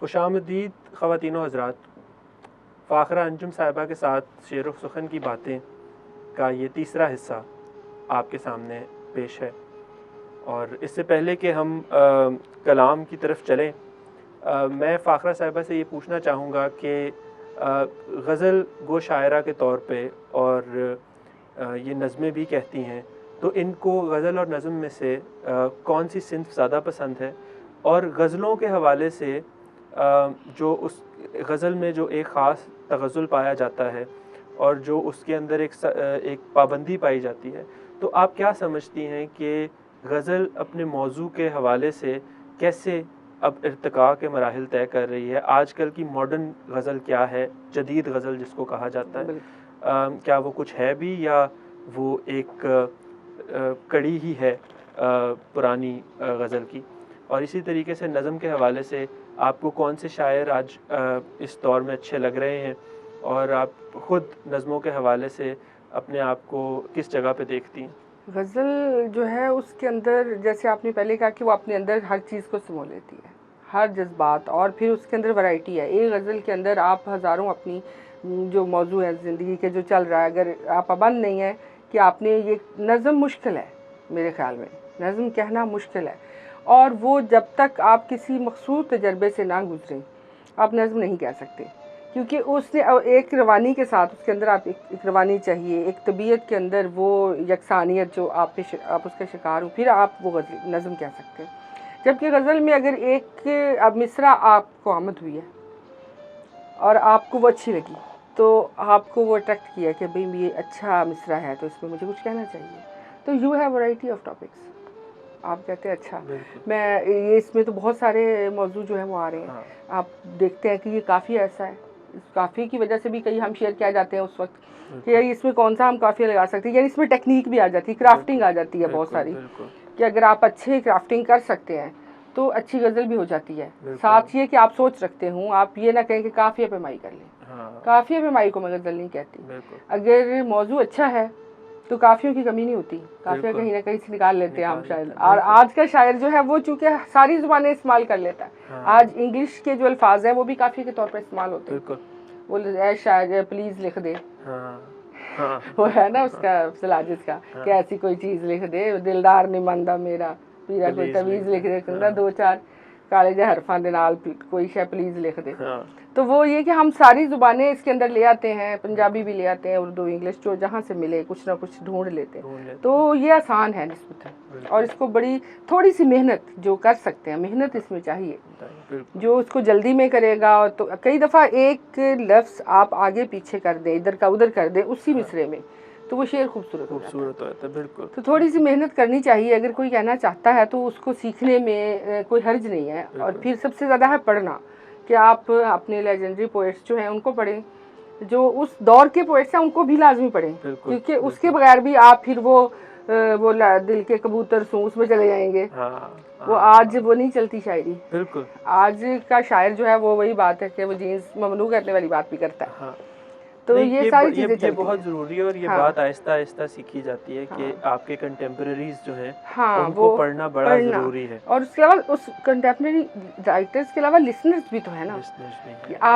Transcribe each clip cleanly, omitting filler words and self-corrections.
खुशामदीद ख़वातीन व हज़रात, फ़ाखरा अंजुम साहिबा के साथ शेर व सुखन की बातें का ये तीसरा हिस्सा आपके सामने पेश है। और इससे पहले कि हम कलाम की तरफ चलें, मैं फ़ाखरा साहिबा से ये पूछना चाहूँगा कि गज़ल गो शायरा के तौर पे और ये नज़में भी कहती हैं, तो इनको गज़ल और नज़म में से कौन सी सिंफ ज़्यादा पसंद है? और गज़लों के हवाले से जो उस गज़ल में जो एक ख़ास तग़ज़्ज़ुल पाया जाता है और जो उसके अंदर एक पाबंदी पाई जाती है, तो आप क्या समझती हैं कि गज़ल अपने मौज़ू के हवाले से कैसे अब इर्तिक़ा के मराहिल तय कर रही है? आजकल की मॉडर्न गज़ल क्या है? जदीद गज़ल जिसको कहा जाता है, क्या वो कुछ है भी या वो एक कड़ी ही है पुरानी गज़ल की? और इसी तरीके से नज़म के हवाले से आपको कौन से शायर आज इस दौर में अच्छे लग रहे हैं और आप ख़ुद नज़मों के हवाले से अपने आप को किस जगह पे देखती हैं? गज़ल जो है उसके अंदर, जैसे आपने पहले कहा कि वो अपने अंदर हर चीज़ को समो लेती है, हर जज्बात, और फिर उसके अंदर वैरायटी है। एक गज़ल के अंदर आप हज़ारों अपनी जो मौजू है ज़िंदगी के जो चल रहा है, अगर आप पाबंद नहीं है कि आपने ये नज़म मुश्किल है, मेरे ख़्याल में नज़म कहना मुश्किल है, और वो जब तक आप किसी मखसूस तजर्बे से ना गुज़रें आप नज़म नहीं कह सकते, क्योंकि उसने एक रवानी के साथ उसके अंदर आप एक रवानी चाहिए, एक तबीयत के अंदर वो यकसानियत जो आप उसका शिकार हो, फिर आप वो नज़म कह सकते हैं। जबकि गज़ल में अगर एक अब मिसरा आपको आमद हुई है और आपको वो अच्छी लगी, तो आपको वो अट्रैक्ट किया कि भाई ये अच्छा मिसरा है, तो इसमें मुझे कुछ कहना चाहिए, तो you have variety of topics. आप कहते हैं अच्छा मैं ये इसमें तो बहुत सारे मौजू जो है वो आ रहे हैं। आप देखते हैं कि ये काफ़ी ऐसा है, इस काफ़ी की वजह से भी कई हम शेयर किया जाते हैं उस वक्त कि यार इसमें कौन सा हम काफ़ी लगा सकते हैं, यानी इसमें टेक्निक भी आ जाती है, क्राफ्टिंग आ जाती है बहुत सारी, कि अगर आप अच्छे क्राफ्टिंग कर सकते हैं तो अच्छी गज़ल भी हो जाती है। साथ ये कि आप सोच रखते हूँ, आप ये ना कहें कि काफ़िया पे माई कर लें। काफ़िया पे माई को मैं गज़ल नहीं कहती। अगर मौजू अच्छा है तो काफ़ियों की कमी नहीं होती, काफ़िया कहीं ना कहीं से निकाल लेते हैं हम शायद। और आज का शायर जो है वो चूँकि सारी ज़ुबानें इस्तेमाल कर लेता है, आज इंग्लिश के जो अल्फाज हैं वो भी काफ़िया के तौर पर इस्तेमाल होते हैं। वो शायर प्लीज़ लिख दे, वो है ना उसका सलाजिस का कि ऐसी कोई चीज़ लिख दे, दिलदार नहीं मानदा मेरा पीरा कोई तवीज़ लिख दे, कहना दो चार काले जे हरफां दे नाल कोई शे प्लीज़ लिख दे। तो वो ये कि हम सारी ज़ुबानें इसके अंदर ले आते हैं, पंजाबी भी ले आते हैं, उर्दू इंग्लिश जो जहाँ से मिले कुछ ना कुछ ढूंढ लेते हैं, तो ये आसान है निस्बतन, और इसको बड़ी थोड़ी सी मेहनत जो कर सकते हैं, मेहनत इसमें चाहिए। जो उसको जल्दी में करेगा तो कई दफ़ा एक लफ्ज़ आप आगे पीछे कर दें, इधर का उधर कर दें उसी मिसरे में, तो वो शेर खूबसूरत होता है। बिल्कुल। तो थोड़ी सी मेहनत करनी चाहिए, अगर कोई कहना चाहता है तो उसको सीखने में कोई हर्ज नहीं है। और फिर सबसे ज़्यादा है पढ़ना, कि आप अपने लेजेंडरी पोइट्स जो हैं उनको पढ़ें, जो उस दौर के पोइट्स हैं उनको भी लाजमी पढ़ें, क्योंकि उसके बगैर भी आप फिर वो दिल के कबूतर सूं उसमें चले जाएंगे। वो आज वो नहीं चलती शायरी। बिल्कुल। आज का शायर जो है वो वही बात है कि वो जीन्स ममनू करने वाली बात भी करता है। तो ये सारी चीज़ें ये बहुत ज़रूरी है, और ये बात आहिस्ता आहिस्ता सीखी जाती है कि आपके कंटेम्प्रेरीज जो हैं उनको पढ़ना बड़ा ज़रूरी है। और उसके अलावा उस कंटेम्प्रेरी राइटर्स के अलावा लिसनर्स भी तो है ना,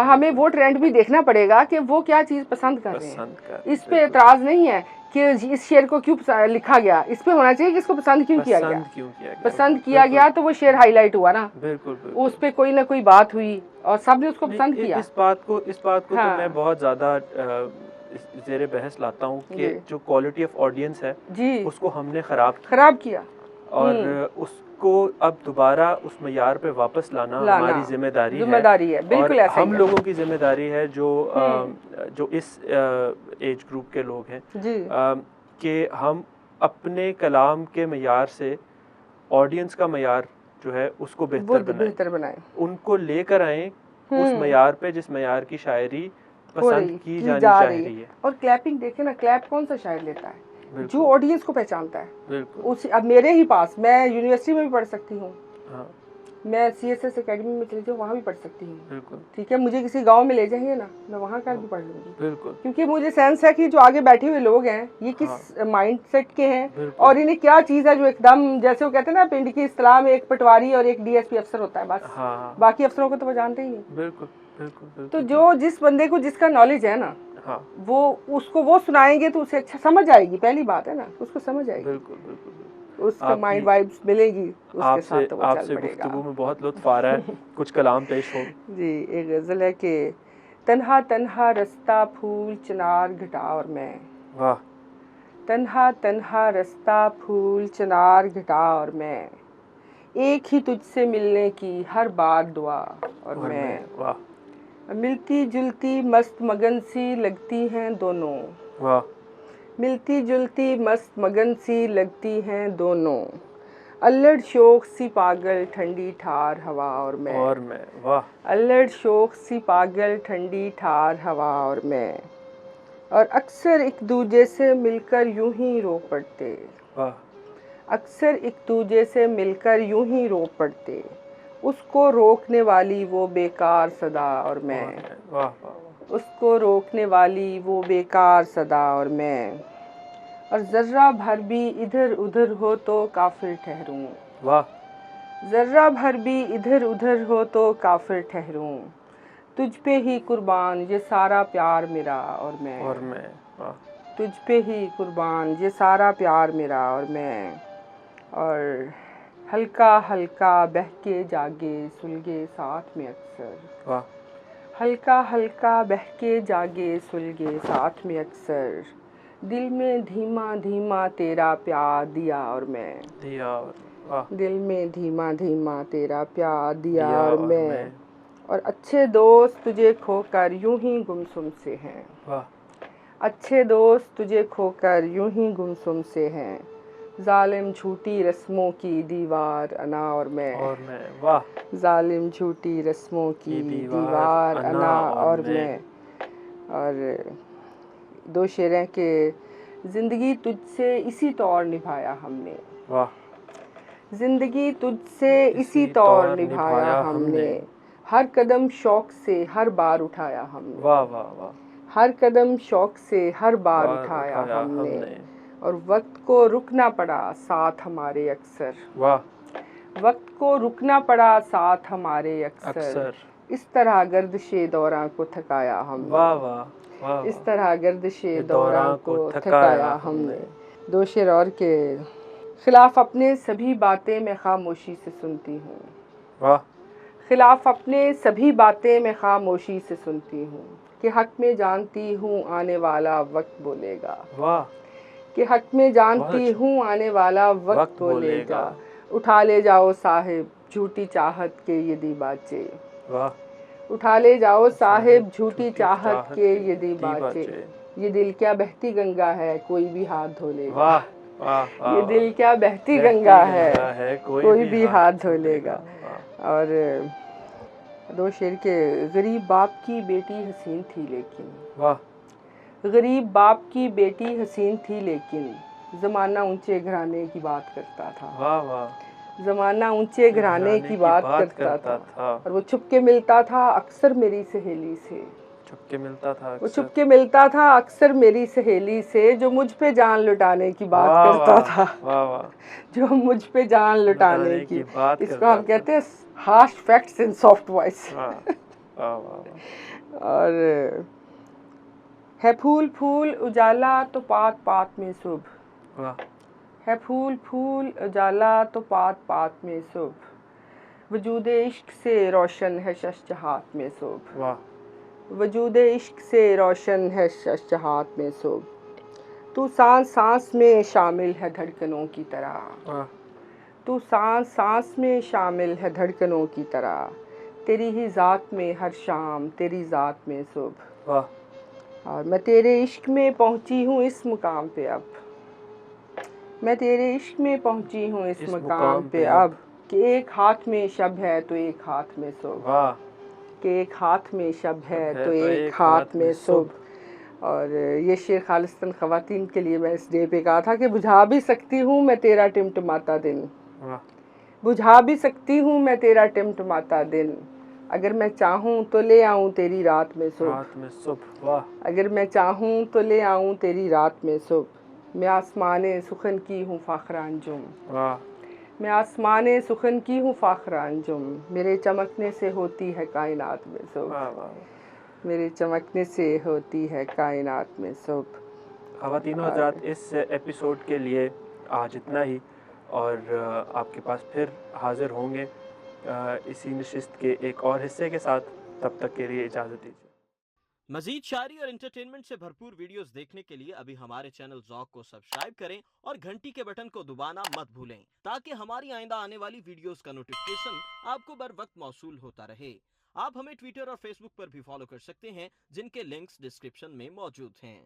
हमें वो ट्रेंड भी देखना पड़ेगा कि वो क्या चीज़ पसंद कर रहे हैं। इस पे एतराज़ नहीं है कि इस शेर को क्यों लिखा गया, इस पे होना चाहिए कि इसको पसंद क्यों किया गया। पसंद किया गया तो वो शेर हाईलाइट हुआ ना, बिल्कुल। उस पे कोई ना कोई बात हुई और सबने उसको पसंद किया। इस बात को तो मैं बहुत ज़्यादा ज़ेरे बहस लाता हूँ कि जो क्वालिटी ऑफ ऑडियंस है उसको हमने ख़राब किया, और उसको अब दोबारा उस मयार पे वापस लाना हमारी जिम्मेदारी है। बिल्कुल, और हम लोगों की जिम्मेदारी है जो इस एज ग्रुप के लोग हैं कि हम अपने कलाम के मयार से ऑडियंस का मयार जो है उसको बेहतर बनाएं, उनको लेकर आएँ उस मयार पे जिस मयार की शायरी पसंद की जानी चाहिए। और क्लैपिंग देखे ना, क्लैप कौन सा शायर लेता है? जो ऑडियंस को पहचानता है। बिल्कुल। अब मेरे ही पास, मैं यूनिवर्सिटी में भी पढ़ सकती हूँ, मैं CSS एकेडमी में चली जाऊँ, वहाँ भी पढ़ सकती हूँ। बिल्कुल। ठीक है, मुझे किसी गांव में ले जाएंगे ना, मैं वहाँ का भी पढ़ लूँगी। बिल्कुल। क्योंकि मुझे सेंस है कि जो आगे बैठे हुए लोग हैं ये किस माइंडसेट के हैं और इन्हें क्या चीज़ है जो एकदम, जैसे वो कहते हैं ना पिंड की इस्लाह में एक पटवारी और एक DSP अफसर होता है बस, बाकी अफसरों को तो वो जानते ही नहीं। बिल्कुल बिल्कुल बिल्कुल। तो जो जिस बंदे को जिसका नॉलेज है ना, वो उसको वो सुनाएंगे तो उसे अच्छा समझ आएगी, पहली बात है ना, उसको समझ आएगी। बिल्कुल बिल्कुल। उसका माइंड वाइब्स मिलेगी, उसके साथ तो वो चल आपसे पड़ेगा। गुफ्तगू में बहुत लुत्फ आ रहा है। कुछ कलाम पेश हो। जी, एक गज़ल है कि तन्हा तन्हा रास्ता फूल चिनार घटा और मैं। वाह। तन्हा तन्हा रास्ता फूल चिनार घटा और मैं, एक ही तुझसे मिलने की हर बार दुआ और मैं। वाह। मिलती जुलती मस्त मगन सी लगती हैं दोनों। वाह। मिलती जुलती मस्त मगन सी लगती हैं दोनों, अल्लड़ शोक सी पागल ठंडी ठार हवा और मैं। वाह। अल्लड़ शोक सी पागल ठंडी ठार हवा और मैं, और अक्सर एक दूजे से मिलकर यूं ही रो पड़ते। वाह। अक्सर एक दूजे से मिलकर यूं ही रो पड़ते, उसको रोकने वाली वो बेकार सदा और मैं। वाह वाह। उसको रोकने वाली वो बेकार सदा और मैं, और जर्रा भर भी इधर उधर हो तो काफिर ठहरूं। वाह। जर्रा भर भी इधर उधर हो तो काफिर ठहरूं, तुझ पे ही कुर्बान ये सारा प्यार मेरा और मैं। वाह। तुझ पे ही कुर्बान ये सारा प्यार मेरा और मैं, और हल्का हल्का बहके जागे सुलगे साथ में अक्सर। वाह। हल्का हल्का बहके जागे सुलगे साथ में अक्सर, दिल में धीमा धीमा तेरा प्यार दिया और मैं। वाह। दिल में धीमा धीमा तेरा प्यार दिया और मैं, और अच्छे दोस्त तुझे खोकर यूं ही गुमसुम से हैं। वाह। अच्छे दोस्त तुझे खोकर यूं ही गुमसुम से हैं, जालिम झूठी रस्मों की दीवार अना और मैं। वाह। जालिम झूठी रस्मों की दीवार अना और मैं। और दो शेर हैं कि जिंदगी तुझसे इसी तौर निभाया हमने। वाह। जिंदगी तुझसे इसी तौर निभाया हमने, हर कदम शौक से हर बार उठाया हमने। वाह वाह वाह। हर कदम शौक से हर बार उठाया हमने, और वक्त को रुकना पड़ा साथ हमारे अक्सर। वाह। वक्त को रुकना पड़ा साथ हमारे अक्सर, इस तरह गर्दिशे दौरां को थकाया हमने। वाह वाह। इस तरह गर्दिशे दौरां को थकाया हमने। दो शेर और के खिलाफ अपने सभी बातें मैं खामोशी से सुनती हूँ। वाह। खिलाफ अपने सभी बातें मैं खामोशी से सुनती हूँ, कि हक में जानती हूँ आने वाला वक्त बोलेगा। वाह। कि हक में जानती हूँ आने वाला वक्त बोलेगा, उठा ले जाओ साहिब झूठी चाहत के ये दीबाचे। वाह। उठा ले जाओ साहिब झूठी चाहत के ये दीबाचे, ये दिल क्या बहती गंगा है कोई भी हाथ धो लेगा। वाह। ये दिल क्या बहती गंगा है कोई भी हाथ धो लेगा। और दो शेर के गरीब बाप की बेटी हसीन थी लेकिन। वाह। गरीब बाप की बेटी हसीन थी लेकिन, ज़माना ऊंचे घराने की बात करता था। वाह वाह। ज़माना ऊंचे घराने की बात करता था, और वो छुप के मिलता था अक्सर मेरी सहेली से। छुपके मिलता था वो छुपके मिलता था अक्सर मेरी सहेली से, जो मुझ पे जान लुटाने की बात करता था। वाह वाह। जो मुझ पे जान लुटाने की बात, इसको हम कहते हैं harsh facts in soft voice. और है फूल फूल उजाला तो पात पात में शुभ। है फूल फूल उजाला तो पात पात में शुभ, वजूदे इश्क से रोशन है शशहात में शुभ। वाह। वजूदे इश्क से रोशन है शशहात में शुभ, तू सांस सांस में शामिल है धड़कनों की तरह। तू सांस सांस में शामिल है धड़कनों की तरह, तेरी ही ज़ात में हर शाम तेरी ज़ात में शुभ। वाह। और मैं तेरे इश्क में पहुंची हूँ इस मुकाम पे अब। मैं तेरे इश्क में पहुंची हूँ इस मुकाम पे अब, कि एक हाथ में शब है तो एक हाथ में शुभ। वाह। कि एक हाथ में शब है तो एक हाथ में शुभ। और ये शेर खालिस्तान ख़वातीन के लिए मैं इस डे पे कहा था कि बुझा भी सकती हूँ मैं तेरा टिमटिमाता दिन। बुझा भी सकती हूँ मैं तेरा टिमटिमाता दिन, अगर मैं चाहूँ तो ले आऊँ तेरी रात में सुबह। रात में सुबह, वाह। अगर मैं चाहूँ तो ले आऊँ तेरी रात में सुबह। मैं आसमाने सुखन की हूँ फ़ाखरा अंजुम, वाह। मैं आसमाने सुखन की हूँ फ़ाखरा अंजुम, मेरे चमकने से होती है कायनात में वाह सुबह। वाह वाह। मेरे चमकने से होती है कायनात में सुबह। ख़वातीनो हज़रात, इस एपिसोड के लिए आज इतना ही, और आपके पास फिर हाज़िर होंगे इसी नशिस्त के एक और हिस्से के साथ। तब तक के लिए इजाज़त दीजिए। मजीद शायरी और एंटरटेनमेंट से भरपूर वीडियोस देखने के लिए अभी हमारे चैनल ज़ौक को सब्सक्राइब करें और घंटी के बटन को दबाना मत भूलें, ताकि हमारी आइंदा आने वाली वीडियोस का नोटिफिकेशन आपको बर वक्त मौसूल होता रहे। आप हमें ट्विटर और फेसबुक पर भी फॉलो कर सकते हैं, जिनके लिंक्स डिस्क्रिप्शन में मौजूद हैं।